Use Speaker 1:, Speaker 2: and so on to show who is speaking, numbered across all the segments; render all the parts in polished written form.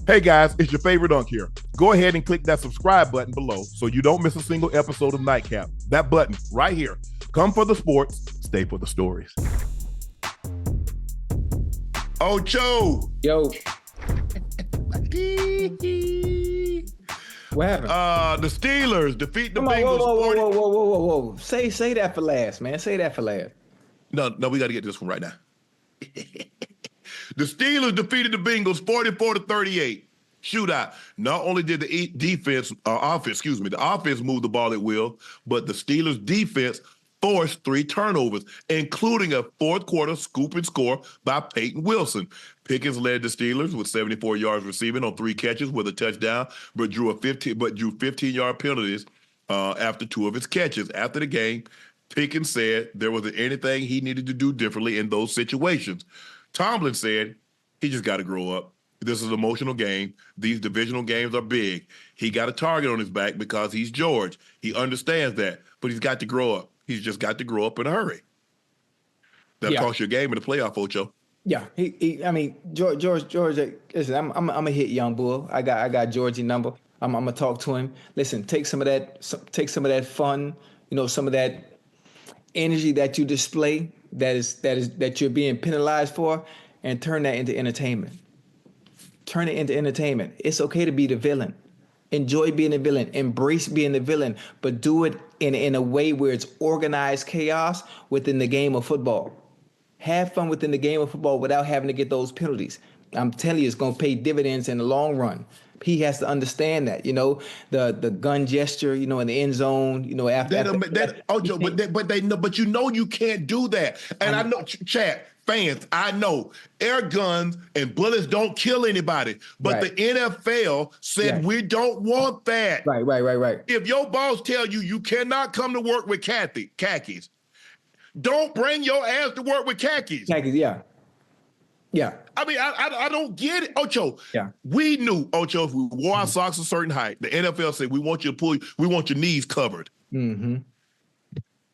Speaker 1: Hey guys, it's your favorite Unc here. Go ahead and click that subscribe button below so you don't miss a single episode of Nightcap. That button right here. Come for the sports, stay for the stories. Ocho.
Speaker 2: Yo. What happened?
Speaker 1: The Steelers defeat the
Speaker 2: Come on,
Speaker 1: Bengals.
Speaker 2: Whoa. Say that for last, man. Say that for last.
Speaker 1: No, we got to get this one right now. The Steelers defeated the Bengals 44-38. Shootout. Not only did the offense move the ball at will, but the Steelers defense forced 3 turnovers, including a fourth quarter scoop and score by Peyton Wilson. Pickens led the Steelers with 74 yards receiving on 3 catches with a touchdown, but drew 15-yard penalties after 2 of his catches. After the game, Pickens said there wasn't anything he needed to do differently in those situations. Tomlin said he just got to grow up. This is an emotional game. These divisional games are big. He got a target on his back because he's George. He understands that, but he's got to grow up. He's just got to grow up in a hurry. That'll cost you a game in the playoff, Ocho.
Speaker 2: Yeah, George. Listen, I'm a hit young bull. I got George's number. I'm gonna talk to him. Listen, take some of that fun. Some of that energy that you display that you're being penalized for, and turn that into entertainment. Turn it into entertainment. It's okay to be the villain. Enjoy being the villain. Embrace being the villain, but do it in a way where it's organized chaos within the game of football. Have fun within the game of football without having to get those penalties. I'm telling you, it's going to pay dividends in the long run. He has to understand that, the gun gesture, in the end zone,
Speaker 1: but you can't do that. And I know, Chad, fans, I know air guns and bullets don't kill anybody, but the NFL said we don't want that.
Speaker 2: Right.
Speaker 1: If your boss tell you cannot come to work with khakis, don't bring your ass to work with khakis.
Speaker 2: Yeah.
Speaker 1: I mean, I don't get it. Ocho,
Speaker 2: yeah.
Speaker 1: We knew, Ocho, if we wore our socks a certain height, the NFL said, we want your knees covered.
Speaker 2: Mm-hmm.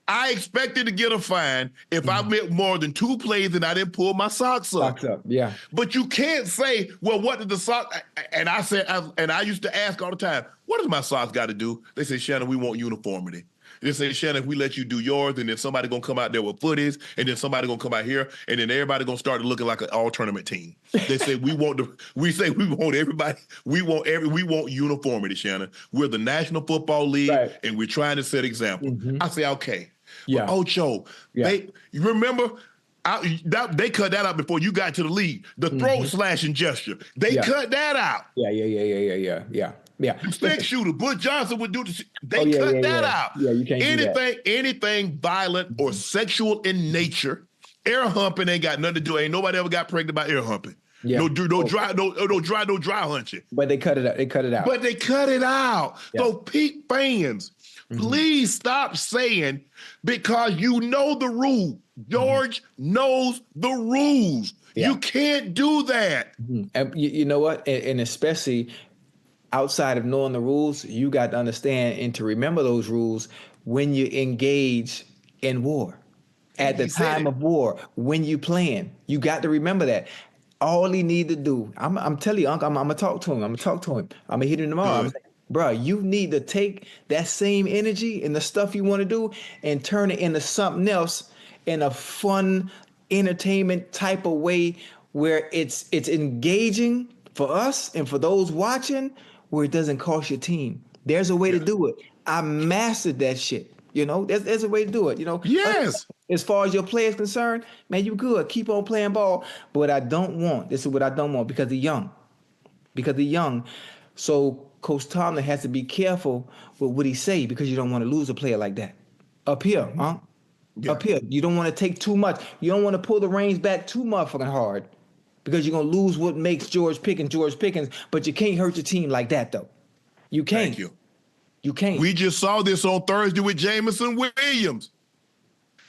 Speaker 1: I expected to get a fine if I made more than 2 plays and I didn't pull my socks up.
Speaker 2: Yeah.
Speaker 1: But you can't say, well, what did the socks? And I said, I used to ask all the time, what does my socks got to do? They say, Shannon, we want uniformity. They say, Shannon, if we let you do yours, and then somebody gonna come out there with footies, and then somebody gonna come out here, and then everybody gonna start looking like an all-tournament team. They say we want everybody. We want uniformity, Shannon. We're the National Football League, and we're trying to set example. Mm-hmm. I say, okay. Yeah. But Ocho, you remember? They cut that out before you got to the league. The throat slashing gesture, they cut that out.
Speaker 2: Yeah.
Speaker 1: Stick shooter, Butch Johnson would do this. They cut that out.
Speaker 2: Yeah, you can't do that.
Speaker 1: Anything violent or sexual in nature, air humping ain't got nothing to do. Ain't nobody ever got pregnant by air humping. Yeah. No dry hunching.
Speaker 2: But they cut it out.
Speaker 1: But they cut it out. Yeah. So Pete fans, please stop saying because you know the rule. George knows the rules. Yeah. You can't do that.
Speaker 2: And you know what? And especially outside of knowing the rules, you got to understand and to remember those rules when you engage in war. At the time of war, when you playing, you got to remember that. All he need to do, I'm telling you, Unc, I'm gonna talk to him. I'm gonna hit him tomorrow. I'm saying, bro, you need to take that same energy and the stuff you want to do and turn it into something else in a fun, entertainment type of way where it's engaging for us and for those watching, where it doesn't cost your team. There's a way to do it. I mastered that shit. There's a way to do it.
Speaker 1: Yes.
Speaker 2: As far as your play is concerned, man, you good. Keep on playing ball. But what I don't want, this is what I don't want because they're young. So Coach Tomlin has to be careful with what he say because you don't want to lose a player like that. Up here, huh? Yeah. Up here, you don't want to take too much. You don't want to pull the reins back too motherfucking hard because you're going to lose what makes George Pickens, but you can't hurt your team like that, though. You can't.
Speaker 1: Thank you.
Speaker 2: You can't.
Speaker 1: We just saw this on Thursday with Jameson Williams.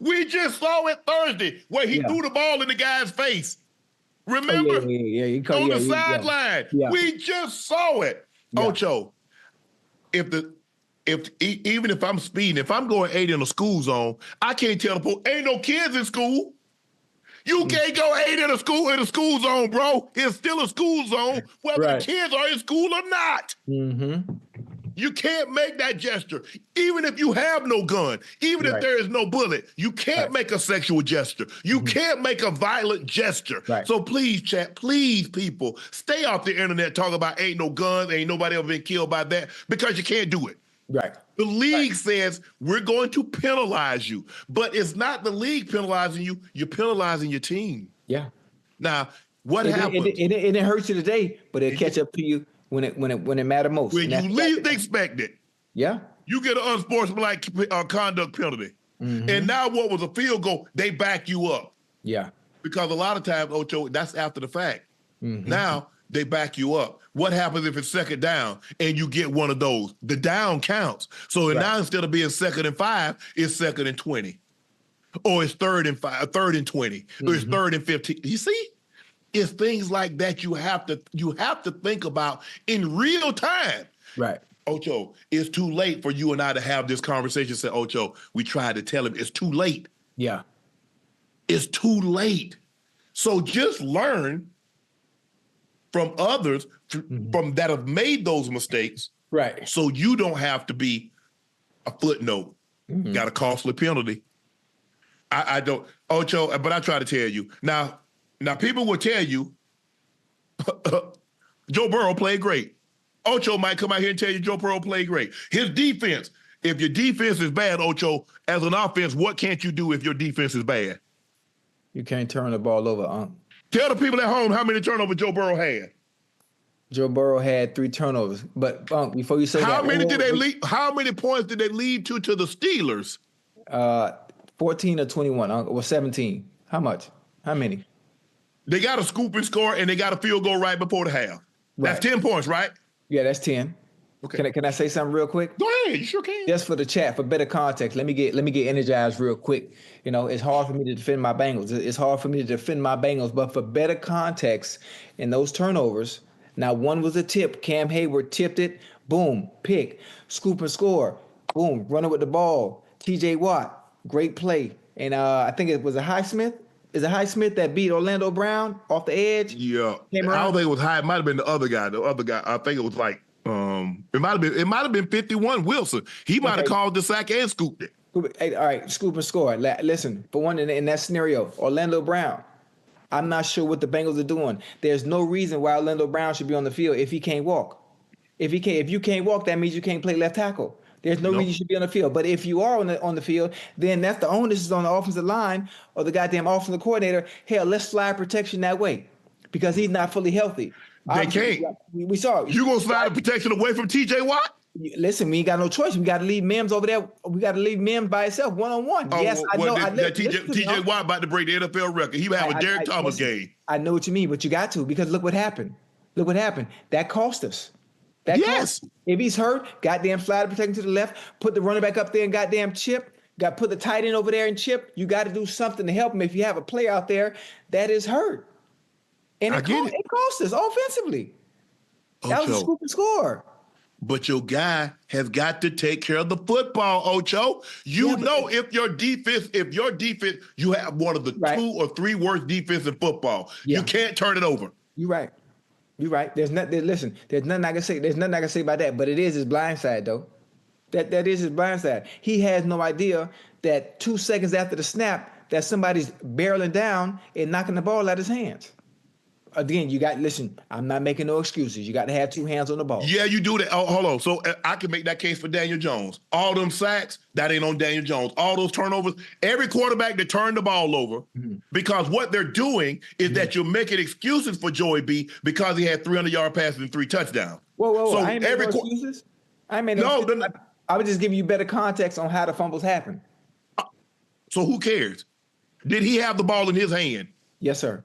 Speaker 1: We just saw it Thursday where he threw the ball in the guy's face. Remember?
Speaker 2: On
Speaker 1: the sideline. Yeah. We just saw it. Yeah. Ocho, even if I'm speeding, if I'm going 80 in a school zone, I can't tell the police, ain't no kids in school. You can't go 8 in a school zone, bro. It's still a school zone, whether the kids are in school or not.
Speaker 2: Mm-hmm.
Speaker 1: You can't make that gesture. Even if you have no gun, even if there is no bullet, you can't make a sexual gesture. You can't make a violent gesture.
Speaker 2: Right.
Speaker 1: So please, chat, please, people, stay off the internet talking about ain't no guns, ain't nobody ever been killed by that, because you can't do it.
Speaker 2: Right.
Speaker 1: The league says we're going to penalize you, but it's not the league penalizing you. You're penalizing your team.
Speaker 2: Yeah.
Speaker 1: Now, what happens?
Speaker 2: It hurts you today, but it'll catch up to you when it matters most.
Speaker 1: When you least expect it.
Speaker 2: Yeah.
Speaker 1: You get an unsportsmanlike conduct penalty.
Speaker 2: Mm-hmm.
Speaker 1: And now what was a field goal, they back you up.
Speaker 2: Yeah.
Speaker 1: Because a lot of times, Ocho, that's after the fact.
Speaker 2: Mm-hmm.
Speaker 1: Now they back you up. What happens if it's second down and you get one of those? The down counts. So now instead of being 2nd and 5, it's 2nd and 20. Or it's 3rd and 5, 3rd and 20. Or it's 3rd and 15. You see? It's things like that you have to think about in real time.
Speaker 2: Right.
Speaker 1: Ocho, it's too late for you and I to have this conversation. Say, Ocho, we tried to tell him it's too late.
Speaker 2: Yeah.
Speaker 1: It's too late. So just learn from others from that have made those mistakes.
Speaker 2: Right.
Speaker 1: So you don't have to be a footnote. Got a costly penalty. I don't, Ocho, but I try to tell you. Now people will tell you, Joe Burrow played great. Ocho might come out here and tell you Joe Burrow played great. His defense, if your defense is bad, Ocho, as an offense, what can't you do if your defense is bad?
Speaker 2: You can't turn the ball over, Unc.
Speaker 1: Tell the people at home how many turnovers Joe Burrow had.
Speaker 2: Joe Burrow had 3 turnovers. But, Unc, before you say
Speaker 1: how
Speaker 2: that.
Speaker 1: How many points did they lead to the Steelers?
Speaker 2: 14 or 21, Unc, or 17. How much? How many?
Speaker 1: They got a scoop and score, and they got a field goal right before the half. That's 10 points, right?
Speaker 2: Yeah, that's 10. Okay. Can I say something real quick?
Speaker 1: Go ahead, you sure can.
Speaker 2: Just for the chat, for better context, let me get energized real quick. You know, it's hard for me to defend my Bengals. It's hard for me to defend my Bengals, but for better context, in those turnovers, now one was a tip. Cam Hayward tipped it, boom, pick, scoop and score, boom, running with the ball. T.J. Watt, great play, and I think it was a Highsmith. Is it Highsmith that beat Orlando Brown off the edge?
Speaker 1: Yeah, I don't think it was High. It might have been the other guy. I think it was like. It might have been 51 Wilson. He might have called the sack and scooped it.
Speaker 2: Hey, all right, scoop and score. Listen, for one, in that scenario, Orlando Brown, I'm not sure what the Bengals are doing. There's no reason why Orlando Brown should be on the field if he can't walk. If you can't walk, that means you can't play left tackle. There's no reason you should be on the field. But if you are on the field, then that's the onus is on the offensive line or the goddamn offensive coordinator. Hell, let's slide protection that way because he's not fully healthy.
Speaker 1: They can't.
Speaker 2: We saw it.
Speaker 1: You gonna slide the protection away from T.J. Watt?
Speaker 2: Listen, we ain't got no choice. We got to leave Mims over there. We got to leave Mims by itself, 1-on-1. Yes, I know.
Speaker 1: T.J. Watt about to break the NFL record. He might have a Derek Thomas game.
Speaker 2: I know what you mean, but you got to because look what happened. Look what happened. That cost us.
Speaker 1: Yes.
Speaker 2: If he's hurt, goddamn slide protection to the left, put the running back up there and goddamn chip. Put the tight end over there and chip. You got to do something to help him if you have a player out there that is hurt. And it cost us offensively. That was a scoop and score.
Speaker 1: But your guy has got to take care of the football, Ocho. You know if your defense, you have one of the 2 or 3 worst defense in football. Yeah. You can't turn it over.
Speaker 2: You're right. There's nothing I can say. There's nothing I can say about that. But it is his blind side, though. That is his blind side. He has no idea that 2 seconds after the snap, that somebody's barreling down and knocking the ball out of his hands. Again, listen, I'm not making no excuses. You got to have 2 hands on the ball.
Speaker 1: Yeah, you do that. Oh, hold on. So I can make that case for Daniel Jones. All them sacks, that ain't on Daniel Jones. All those turnovers, every quarterback that turned the ball over, because what they're doing is that you're making excuses for Joey B because he had 300-yard passes and 3 touchdowns.
Speaker 2: Whoa. So I ain't making no excuses. I made no excuses. I was just giving you better context on how the fumbles happen.
Speaker 1: So who cares? Did he have the ball in his hand?
Speaker 2: Yes, sir.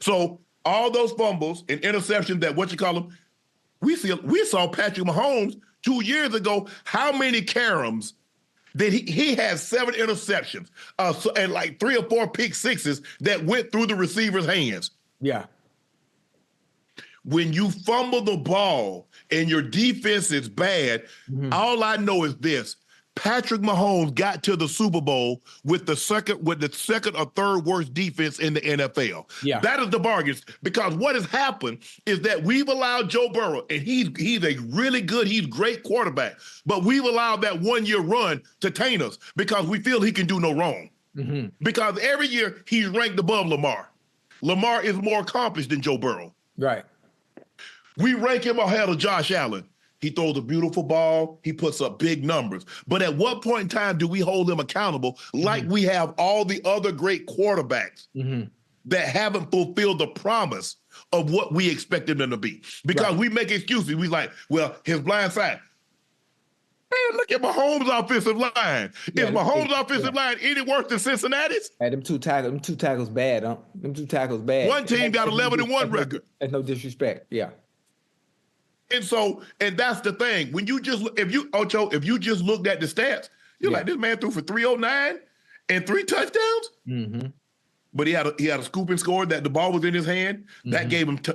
Speaker 1: So all those fumbles and interceptions that we saw Patrick Mahomes 2 years ago. How many caroms did he had 7 interceptions and like 3 or 4 pick sixes that went through the receiver's hands.
Speaker 2: Yeah.
Speaker 1: When you fumble the ball and your defense is bad, all I know is this: Patrick Mahomes got to the Super Bowl with the second or third worst defense in the NFL.
Speaker 2: Yeah.
Speaker 1: That is the bargain. Because what has happened is that we've allowed Joe Burrow, and he's a really good, he's a great quarterback, but we've allowed that 1 year run to taint us because we feel he can do no wrong. Mm-hmm. Because every year he's ranked above Lamar. Lamar is more accomplished than Joe Burrow.
Speaker 2: Right.
Speaker 1: We rank him ahead of Josh Allen. He throws a beautiful ball. He puts up big numbers. But at what point in time do we hold him accountable like we have all the other great quarterbacks that haven't fulfilled the promise of what we expected them to be? Because we make excuses. We like, well, his blind side. Man, look at Mahomes' offensive line.
Speaker 2: Yeah,
Speaker 1: Is Mahomes' offensive line any worse than Cincinnati's?
Speaker 2: Hey, them two tackles bad, huh? Them two tackles bad.
Speaker 1: One team got 11-1 record.
Speaker 2: That's no disrespect. Yeah.
Speaker 1: And that's the thing. When you just, if you just looked at the stats, you're like, this man threw for 309 and 3 touchdowns. Mm-hmm. But he had a scoop and score that the ball was in his hand. Mm-hmm.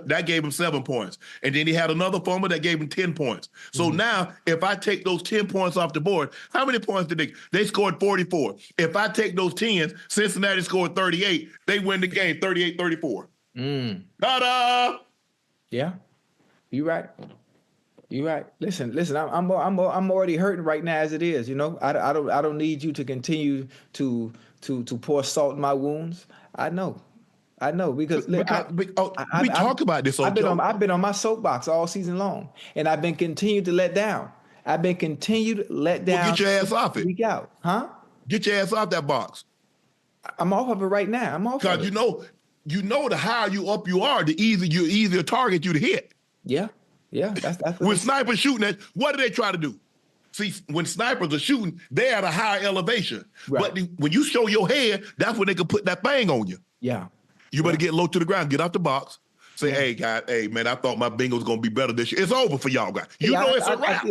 Speaker 1: That gave him 7 points. And then he had another fumble that gave him 10 points. So now, if I take those 10 points off the board, how many points did they scored 44. If I take those 10s, Cincinnati scored 38. They win the game 38-34. Ta-da!
Speaker 2: Yeah, you're right. You're right. Listen. I'm already hurting right now as it is. You know, I don't need you to continue to pour salt in my wounds. I know because
Speaker 1: we talk about this.
Speaker 2: I've been on my soapbox all season long, and I've been continued to let down. Well, get
Speaker 1: your ass off it.
Speaker 2: Week out, huh?
Speaker 1: Get your ass off that box.
Speaker 2: I'm off of it right now. I'm off.
Speaker 1: Because you know the higher you up you are, the easier target you to hit.
Speaker 2: Yeah. Yeah, that's
Speaker 1: when snipers shooting at, what do they try to do? See, when snipers are shooting, they're at a higher elevation. Right. But when you show your head, that's when they can put that thing on you.
Speaker 2: Yeah.
Speaker 1: You better get low to the ground, get out the box. Say, hey, guys, hey, man, I thought my Bengals was going to be better this year. It's over for y'all guys. It's a wrap.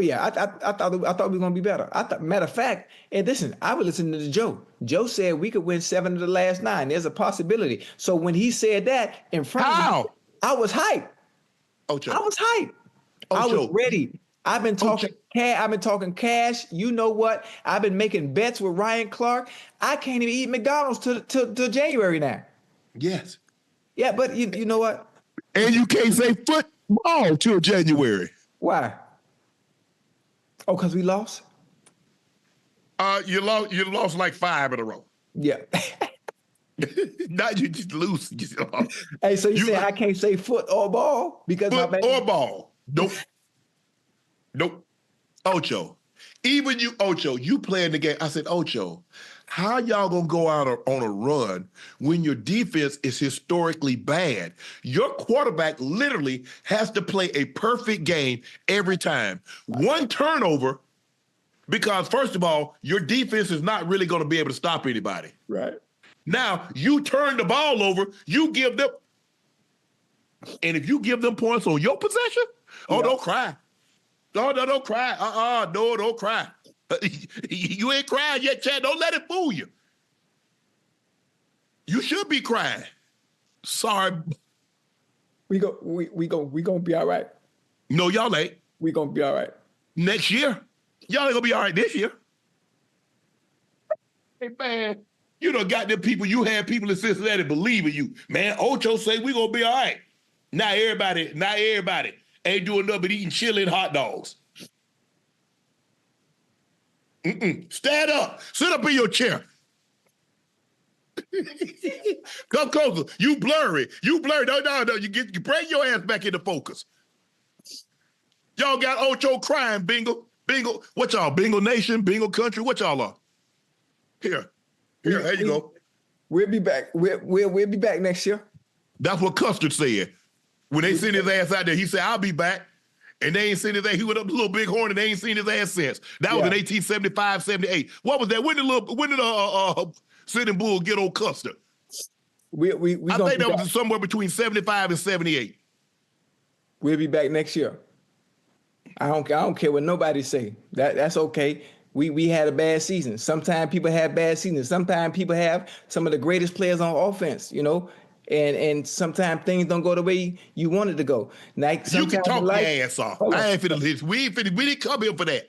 Speaker 2: I thought we were going to be better. Matter of fact, and listen, I was listening to Joe. Joe said we could win 7 of the last 9. There's a possibility. So when he said that in front of me, I was hyped.
Speaker 1: Ocho.
Speaker 2: I was hyped. I was ready. I've been talking cash. You know what? I've been making bets with Ryan Clark. I can't even eat McDonald's till January now.
Speaker 1: Yes.
Speaker 2: Yeah, but you know what?
Speaker 1: And you can't say football till January.
Speaker 2: Why? Oh, because we lost?
Speaker 1: You lost like 5 in a row.
Speaker 2: Yeah.
Speaker 1: Now you just lose.
Speaker 2: Hey, so you say I can't say foot or ball because
Speaker 1: foot or ball? Nope. Ocho, even you, Ocho, you playing the game. I said, Ocho, how y'all gonna go out on a run when your defense is historically bad? Your quarterback literally has to play a perfect game every time. One turnover, because first of all, your defense is not really gonna be able to stop anybody.
Speaker 2: Right.
Speaker 1: Now, you turn the ball over, you give them, and if you give them points on your possession, don't cry. No, don't cry. No, don't cry. You ain't crying yet, Chad. Don't let it fool you. You should be crying. Sorry.
Speaker 2: We gonna be all right.
Speaker 1: No, y'all ain't.
Speaker 2: We gonna be all right.
Speaker 1: Next year. Y'all ain't gonna be all right this year. Hey, man. You done got them people, you had people in Cincinnati believing you. Man, Ocho say we gonna be all right. Not everybody ain't doing nothing but eating chili and hot dogs. Stand up. Sit up in your chair. Come closer. You blurry. No. You bring your ass back into focus. Y'all got Ocho crying, Bingo. What y'all, Bingo Nation, Bingo Country, what y'all are? Here, there you go.
Speaker 2: We'll be back. We'll be back next year.
Speaker 1: That's what Custard said. When they sent his ass out there, he said, I'll be back. And they ain't seen his ass. He went up to Little Big Horn and they ain't seen his ass since. That was in 1875, 78. What was that? When did Sitting Bull get old Custard?
Speaker 2: I think
Speaker 1: that was somewhere between 75 and 78.
Speaker 2: We'll be back next year. I don't care what nobody say. That's okay. We had a bad season. Sometimes people have bad seasons. Sometimes people have some of the greatest players on offense, you know, and sometimes things don't go the way you want it to go. Like
Speaker 1: you can talk your ass off. I ain't finna listen. We didn't come here for that.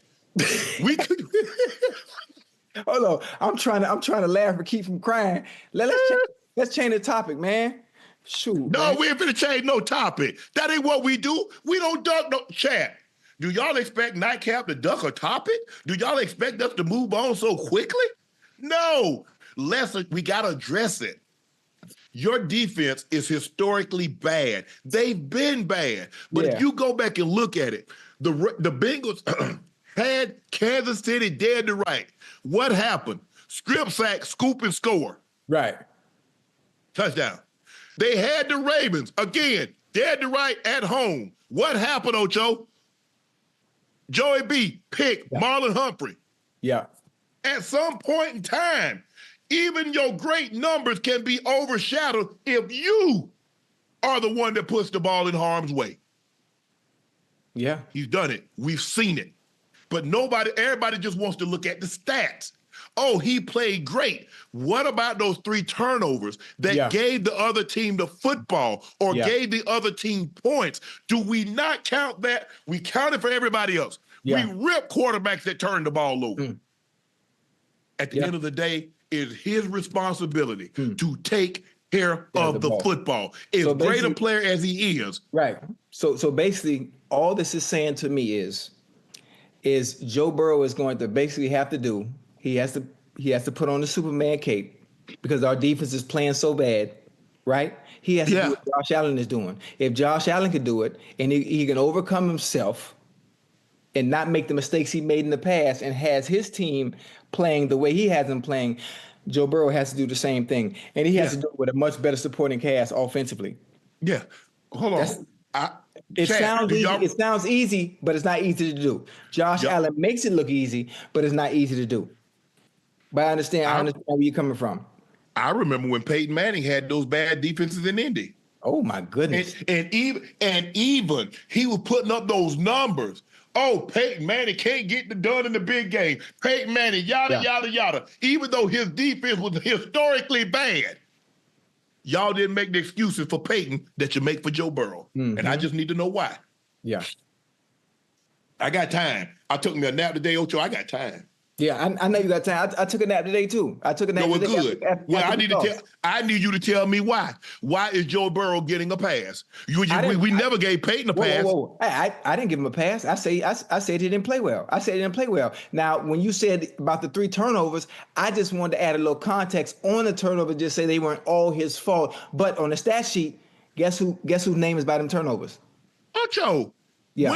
Speaker 1: We could.
Speaker 2: Hold on. I'm trying to laugh and keep from crying. Let's change the topic, man. Shoot,
Speaker 1: No,
Speaker 2: man.
Speaker 1: we ain't finna change no topic. That ain't what we do. We don't duck no chat. Do y'all expect Nightcap to duck a topic? Do y'all expect us to move on so quickly? No. We gotta address it. Your defense is historically bad. They've been bad. But if you go back and look at it, the Bengals had Kansas City dead to right. What happened? Strip sack, scoop, and score.
Speaker 2: Right.
Speaker 1: Touchdown. They had the Ravens, again, dead to right at home. What happened, Ocho? Joey B, pick, Marlon Humphrey.
Speaker 2: Yeah.
Speaker 1: At some point in time, even your great numbers can be overshadowed if you are the one that puts the ball in harm's way.
Speaker 2: Yeah.
Speaker 1: He's done it. We've seen it. But everybody just wants to look at the stats. Oh, he played great. What about those 3 turnovers that gave the other team the football or gave the other team points? Do we not count that? We count it for everybody else. Yeah. We rip quarterbacks that turn the ball over. At the end of the day, it's his responsibility to take care of the football. As great a player as he is.
Speaker 2: Right. So basically, all this is saying to me is Joe Burrow is going to basically have to do, he has to put on the Superman cape because our defense is playing so bad, right? He has to do what Josh Allen is doing. If Josh Allen can do it and he can overcome himself and not make the mistakes he made in the past and has his team playing the way he has them playing, Joe Burrow has to do the same thing. And he has to do it with a much better supporting cast offensively.
Speaker 1: Yeah. Hold on.
Speaker 2: It sounds easy, but it's not easy to do. Josh Allen makes it look easy, but it's not easy to do. But I understand where you're coming from.
Speaker 1: I remember when Peyton Manning had those bad defenses in Indy.
Speaker 2: Oh my goodness.
Speaker 1: And even he was putting up those numbers. Oh, Peyton Manning can't get it done in the big game. Peyton Manning, yada, yada. Even though his defense was historically bad, y'all didn't make the excuses for Peyton that you make for Joe Burrow. Mm-hmm. And I just need to know why.
Speaker 2: Yeah.
Speaker 1: I got time. I took me a nap today, Ocho. I got time.
Speaker 2: Yeah, I know you got time. I took a nap today too. I took a nap today.
Speaker 1: Good. I need you to tell me why. Why is Joe Burrow getting a pass? We never gave Peyton a pass.
Speaker 2: Whoa. I didn't give him a pass. I said he didn't play well. Now, when you said about the 3 turnovers, I just wanted to add a little context on the turnover. Just say they weren't all his fault. But on the stat sheet, guess whose name is by them turnovers?
Speaker 1: Ocho. Yeah.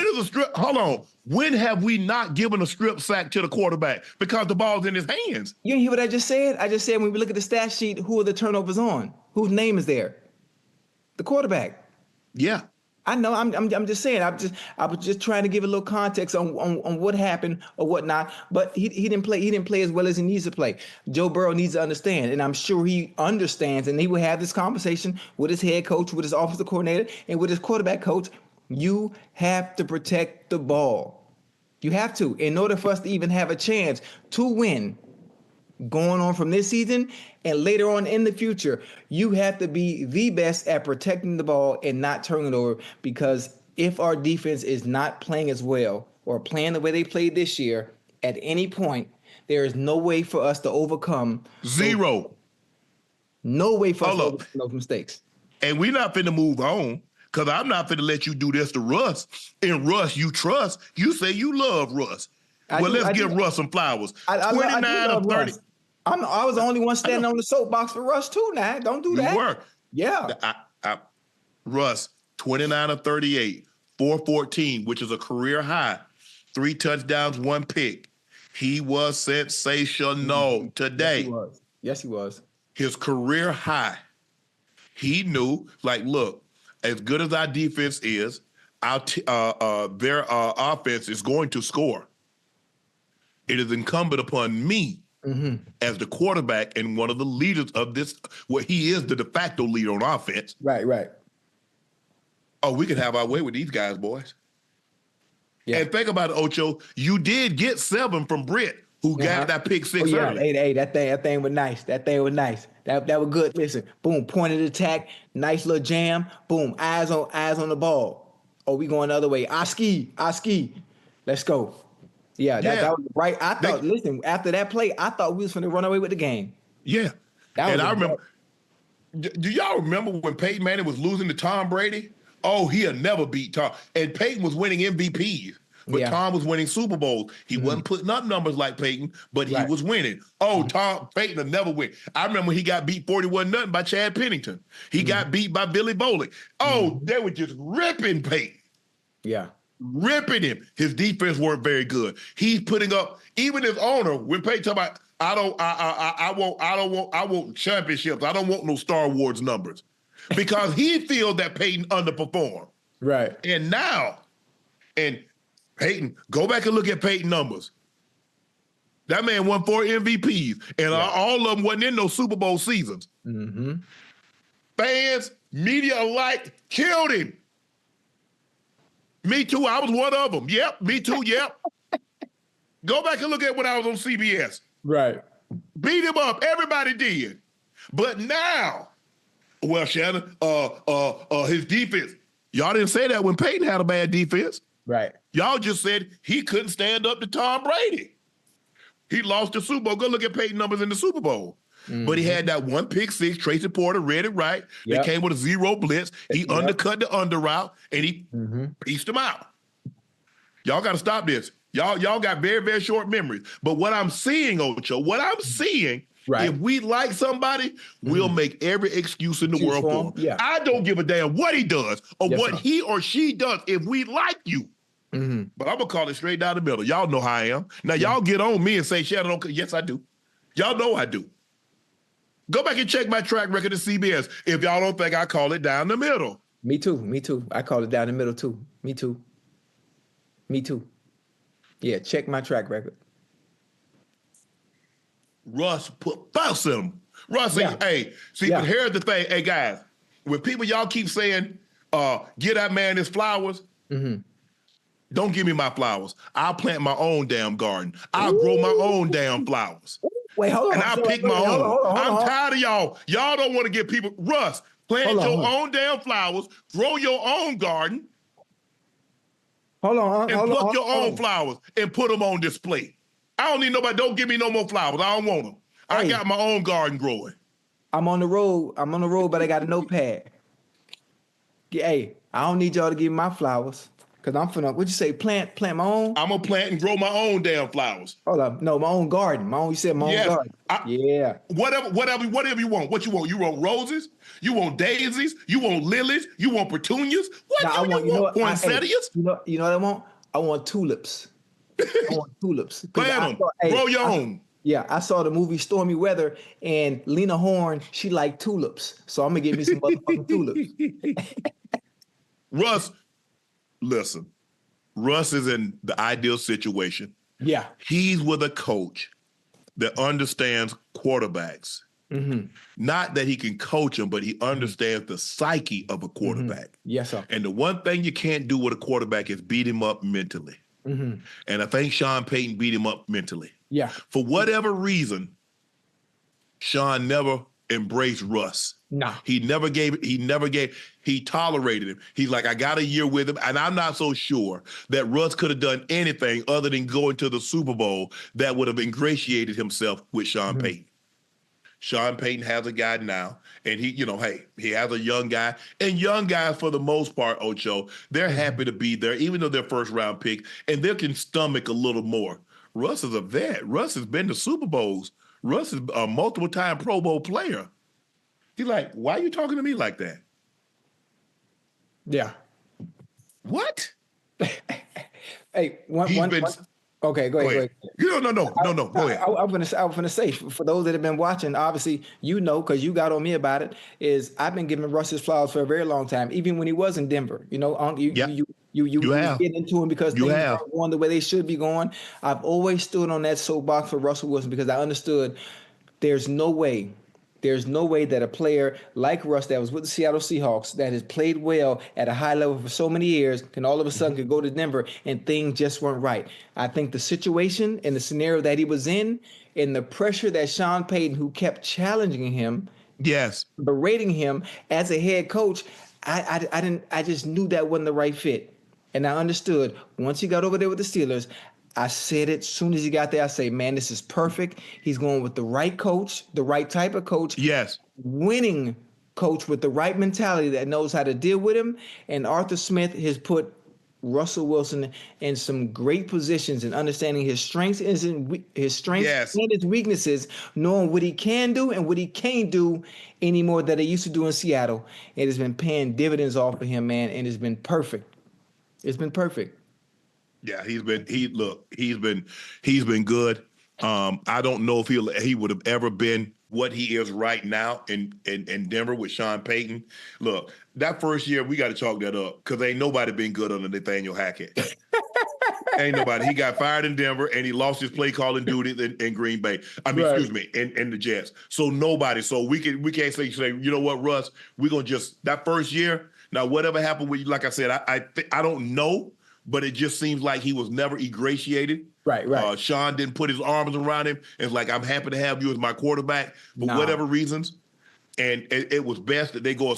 Speaker 1: Hold on. When have we not given a strip sack to the quarterback because the ball's in his hands?
Speaker 2: You hear what I just said? I just said when we look at the stat sheet, who are the turnovers on? Whose name is there? The quarterback.
Speaker 1: Yeah.
Speaker 2: I know. I'm just saying. I was just trying to give a little context on what happened or whatnot. But he didn't play. He didn't play as well as he needs to play. Joe Burrow needs to understand, and I'm sure he understands. And he will have this conversation with his head coach, with his offensive coordinator, and with his quarterback coach. You have to protect the ball. You have to, in order for us to even have a chance to win going on from this season and later on in the future. You have to be the best at protecting the ball and not turning it over, because if our defense is not playing as well or playing the way they played this year, at any point, there is no way for us to overcome. No way for us to overcome those mistakes.
Speaker 1: And we're not finna move on. Because I'm not finna let you do this to Russ. And Russ, you trust. You say you love Russ. Let's give Russ some flowers. 29 of 30.
Speaker 2: I was the only one standing on the soapbox for Russ too now. Don't do that.
Speaker 1: You were.
Speaker 2: Yeah.
Speaker 1: Russ, 29 of 38, 414, which is a career high. 3 touchdowns, 1 pick. He was sensational today.
Speaker 2: Yes, he was.
Speaker 1: His career high. He knew, look, as good as our defense is, their offense is going to score. It is incumbent upon me as the quarterback and one of the leaders of this. Well, he is the de facto leader on offense.
Speaker 2: Right.
Speaker 1: Oh, we can have our way with these guys, boys.
Speaker 2: Yeah.
Speaker 1: And think about it, Ocho. You did get 7 from Britt, who got that pick 6 early.
Speaker 2: Hey, that thing was nice. That was good. Listen, boom, point of attack, nice little jam, boom, eyes on the ball. Oh, we going the other way. I ski. Let's go. Yeah, that
Speaker 1: Yeah.
Speaker 2: was right. I
Speaker 1: They,
Speaker 2: thought, listen, after that play, I thought we was going to run away with the game.
Speaker 1: yeah.
Speaker 2: That
Speaker 1: And
Speaker 2: was
Speaker 1: I
Speaker 2: a
Speaker 1: remember, do y'all remember when Peyton Manning was losing to Tom Brady? Oh, he'll never beat Tom. And Peyton was winning MVPs, but
Speaker 2: Yeah.
Speaker 1: Tom was winning Super Bowls. He wasn't putting up numbers like Peyton, but he
Speaker 2: Right.
Speaker 1: was winning. Oh, Peyton will never win. I remember when he got beat 41-0 by Chad Pennington. He got beat by Billy Bowling. Oh, they were just ripping Peyton.
Speaker 2: Yeah.
Speaker 1: Ripping him. His defense weren't very good. He's putting up, even his owner, when Peyton talk about, I want championships. I don't want no Star Wars numbers. Because he feels that Peyton underperformed.
Speaker 2: Right.
Speaker 1: And now, and Peyton, go back and look at Peyton numbers. That man won 4 MVPs, and all of them wasn't in those Super Bowl seasons.
Speaker 2: Mm-hmm.
Speaker 1: Fans, media alike, killed him. Me too, I was one of them. Yep, me too, yep. Go back and look at when I was on CBS.
Speaker 2: Right.
Speaker 1: Beat him up, everybody did. But now, well, Shannon, his defense. Y'all didn't say that when Peyton had a bad defense.
Speaker 2: Right.
Speaker 1: Y'all just said he couldn't stand up to Tom Brady. He lost the Super Bowl. Go look at Peyton numbers in the Super Bowl. But he had that one pick six. Tracy Porter read it right.
Speaker 2: Yep.
Speaker 1: They came with a zero blitz. He undercut the under route, and he pieced him out. Y'all got to stop this. Y'all got very, very short memories. But what I'm seeing, Ocho, if we like somebody, we'll make every excuse in the world for him.
Speaker 2: Yeah.
Speaker 1: I don't give a damn what he does or what he or she does if we like you. But I'm going to call it straight down the middle. Y'all know how I am. Now, y'all get on me and say, Shannon, okay. Yes, I do. Y'all know I do. Go back and check my track record at CBS if y'all don't think I call it down the middle.
Speaker 2: Me too. I call it down the middle too. Me too. Yeah, check my track record.
Speaker 1: Russ put fuss in him. Russ said, hey, but here's the thing. Hey, guys, when people y'all keep saying, get that man his flowers, don't give me my flowers. I'll plant my own damn garden. I'll grow my own damn flowers.
Speaker 2: Wait, hold on.
Speaker 1: And I'll pick my own. Hold on. I'm tired of y'all. Y'all don't want to give people, Russ, plant your own damn flowers, grow your own garden. And pluck your own flowers and put them on display. I don't need nobody. Don't give me no more flowers. I don't want them. I got my own garden growing.
Speaker 2: I'm on the road, but I got a notepad. Hey, I don't need y'all to give me my flowers. Because I'm finna, what'd you say, plant my own?
Speaker 1: I'm going to plant and grow my own damn flowers.
Speaker 2: Hold up. No, my own garden. You said my own garden. Yeah.
Speaker 1: Whatever you want. What you want? You want roses? You want daisies? You want lilies? You want petunias? What do you want? Poinsettias?
Speaker 2: You know what I want? I want tulips.
Speaker 1: Plant them. Grow your own.
Speaker 2: Yeah, I saw the movie Stormy Weather, and Lena Horne, she liked tulips. So I'm going to get me some motherfucking tulips.
Speaker 1: Russ, listen, Russ is in the ideal situation.
Speaker 2: Yeah.
Speaker 1: He's with a coach that understands quarterbacks. Not that he can coach them, but he understands the psyche of a quarterback.
Speaker 2: Yes, sir.
Speaker 1: And the one thing you can't do with a quarterback is beat him up mentally. And I think Sean Payton beat him up mentally.
Speaker 2: Yeah.
Speaker 1: For whatever reason, Sean never embraced Russ.
Speaker 2: Nah.
Speaker 1: He tolerated him. He's like, I got a year with him, and I'm not so sure that Russ could have done anything other than going to the Super Bowl that would have ingratiated himself with Sean Payton. Sean Payton has a guy now, and he has a young guy. And young guys, for the most part, Ocho, they're happy to be there, even though they're first-round pick, and they can stomach a little more. Russ is a vet. Russ has been to Super Bowls. Russ is a multiple-time Pro Bowl player. He's like, why are you talking to me like that?
Speaker 2: Yeah.
Speaker 1: What?
Speaker 2: Hey, okay, go ahead.
Speaker 1: No, go ahead.
Speaker 2: I'm gonna say, for those that have been watching, obviously, because you got on me about it, is I've been giving Russ his flowers for a very long time, even when he was in Denver. Unc, you get into him because things aren't going the way they should be going. I've always stood on that soapbox for Russell Wilson because I understood there's no way that a player like Russ that was with the Seattle Seahawks that has played well at a high level for so many years can all of a sudden could go to Denver and things just weren't right. I think the situation and the scenario that he was in and the pressure that Sean Payton, who kept challenging him, berating him as a head coach, I just knew that wasn't the right fit. And I understood once he got over there with the Steelers, I said it as soon as he got there. I say, man, this is perfect. He's going with the right coach, the right type of coach.
Speaker 1: Yes.
Speaker 2: Winning coach with the right mentality that knows how to deal with him. And Arthur Smith has put Russell Wilson in some great positions and understanding his strengths and
Speaker 1: Yes.
Speaker 2: and his weaknesses, knowing what he can do and what he can't do anymore that he used to do in Seattle. It has been paying dividends off of him, man, and it's been perfect. It's been perfect.
Speaker 1: Yeah, he's been good. I don't know if he would have ever been what he is right now in Denver with Sean Payton. Look, that first year we got to chalk that up because ain't nobody been good under Nathaniel Hackett. Ain't nobody. He got fired in Denver and he lost his play calling duty in Green Bay. I mean, excuse me, in the Jets. So nobody. So we can't say, you know what, Russ, we're gonna just that first year. Now, whatever happened with you, like I said, I don't know. But it just seems like he was never ingratiated.
Speaker 2: Right.
Speaker 1: Sean didn't put his arms around him. It's like, I'm happy to have you as my quarterback for whatever reasons. And it was best that they go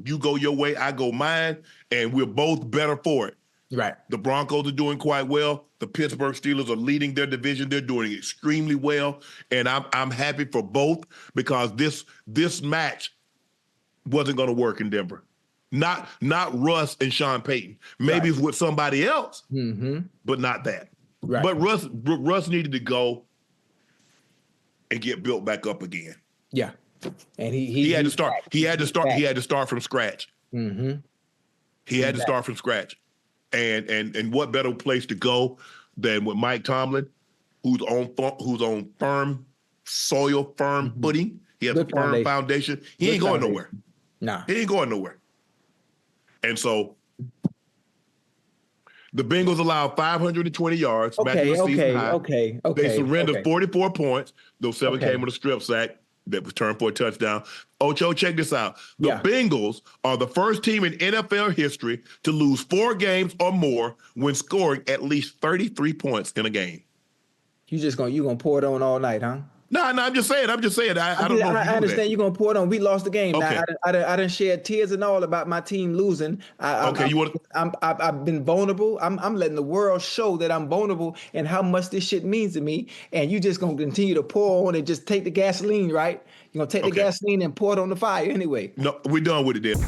Speaker 1: you go your way, I go mine, and we're both better for it.
Speaker 2: Right.
Speaker 1: The Broncos are doing quite well. The Pittsburgh Steelers are leading their division. They're doing extremely well. And I'm happy for both because this match wasn't going to work in Denver. Not Russ and Sean Payton. Maybe it's with somebody else, but not that.
Speaker 2: Right.
Speaker 1: But Russ needed to go and get built back up again.
Speaker 2: Yeah, and
Speaker 1: he had to start. He had to start from scratch.
Speaker 2: Mm-hmm.
Speaker 1: He had to start from scratch, and what better place to go than with Mike Tomlin, who's on firm soil, firm footing. He has a firm foundation. He ain't going nowhere.
Speaker 2: Nah,
Speaker 1: he ain't going nowhere. And so the Bengals allowed 520 yards.
Speaker 2: Okay.
Speaker 1: They surrendered 44 points. Those 7 came with a strip sack that was turned for a touchdown. Ocho, check this out. The Bengals are the first team in NFL history to lose 4 games or more when scoring at least 33 points in a game.
Speaker 2: You gonna pour it on all night, huh?
Speaker 1: No, I'm just saying. I don't know.
Speaker 2: I understand you're gonna pour it on. We lost the game.
Speaker 1: Okay.
Speaker 2: Now, I done shed tears and all about my team losing. I've been vulnerable. I'm letting the world show that I'm vulnerable and how much this shit means to me. And you just gonna continue to pour on and just take the gasoline, right? You're gonna take the gasoline and pour it on the fire anyway.
Speaker 1: No, we're done with it then.